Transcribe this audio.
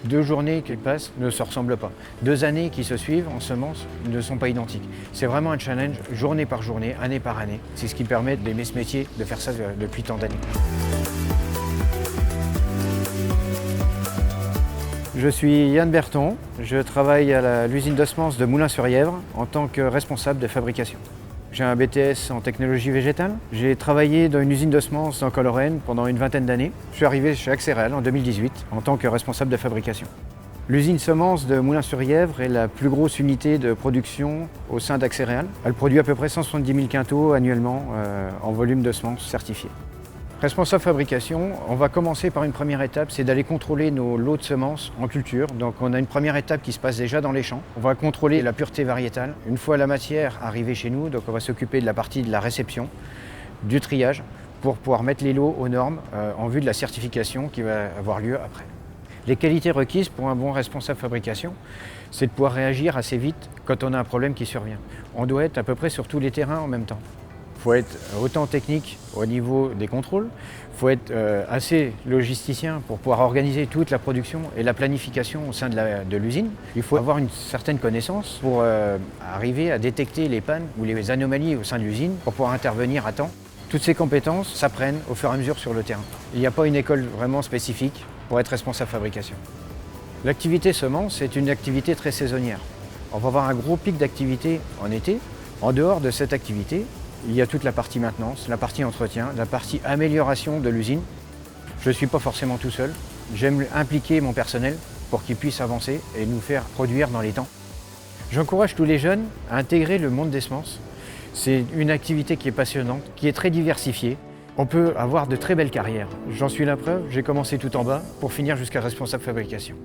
2 journées qui passent ne se ressemblent pas. 2 années qui se suivent en semences ne sont pas identiques. C'est vraiment un challenge journée par journée, année par année. C'est ce qui permet d'aimer ce métier, de faire ça depuis tant d'années. Je suis Yann Berton, je travaille à l'usine de semences de Moulins-sur-Yèvre en tant que responsable de fabrication. J'ai un BTS en technologie végétale. J'ai travaillé dans une usine de semences en Colorène pendant une vingtaine d'années. Je suis arrivé chez Axéréal en 2018 en tant que responsable de fabrication. L'usine semences de Moulins-sur-Yèvre est la plus grosse unité de production au sein d'Axéréal. Elle produit à peu près 170 000 quintaux annuellement en volume de semences certifiés. Responsable fabrication, on va commencer par une première étape, c'est d'aller contrôler nos lots de semences en culture. Donc on a une première étape qui se passe déjà dans les champs. On va contrôler la pureté variétale. Une fois la matière arrivée chez nous, donc on va s'occuper de la partie de la réception, du triage, pour pouvoir mettre les lots aux normes en vue de la certification qui va avoir lieu après. Les qualités requises pour un bon responsable fabrication, c'est de pouvoir réagir assez vite quand on a un problème qui survient. On doit être à peu près sur tous les terrains en même temps. Il faut être autant technique au niveau des contrôles, il faut être assez logisticien pour pouvoir organiser toute la production et la planification au sein de l'usine. Il faut avoir une certaine connaissance pour arriver à détecter les pannes ou les anomalies au sein de l'usine pour pouvoir intervenir à temps. Toutes ces compétences s'apprennent au fur et à mesure sur le terrain. Il n'y a pas une école vraiment spécifique pour être responsable fabrication. L'activité semence est une activité très saisonnière. On va avoir un gros pic d'activité en été. En dehors de cette activité, il y a toute la partie maintenance, la partie entretien, la partie amélioration de l'usine. Je ne suis pas forcément tout seul. J'aime impliquer mon personnel pour qu'il puisse avancer et nous faire produire dans les temps. J'encourage tous les jeunes à intégrer le monde des semences. C'est une activité qui est passionnante, qui est très diversifiée. On peut avoir de très belles carrières. J'en suis la preuve, j'ai commencé tout en bas pour finir jusqu'à responsable fabrication.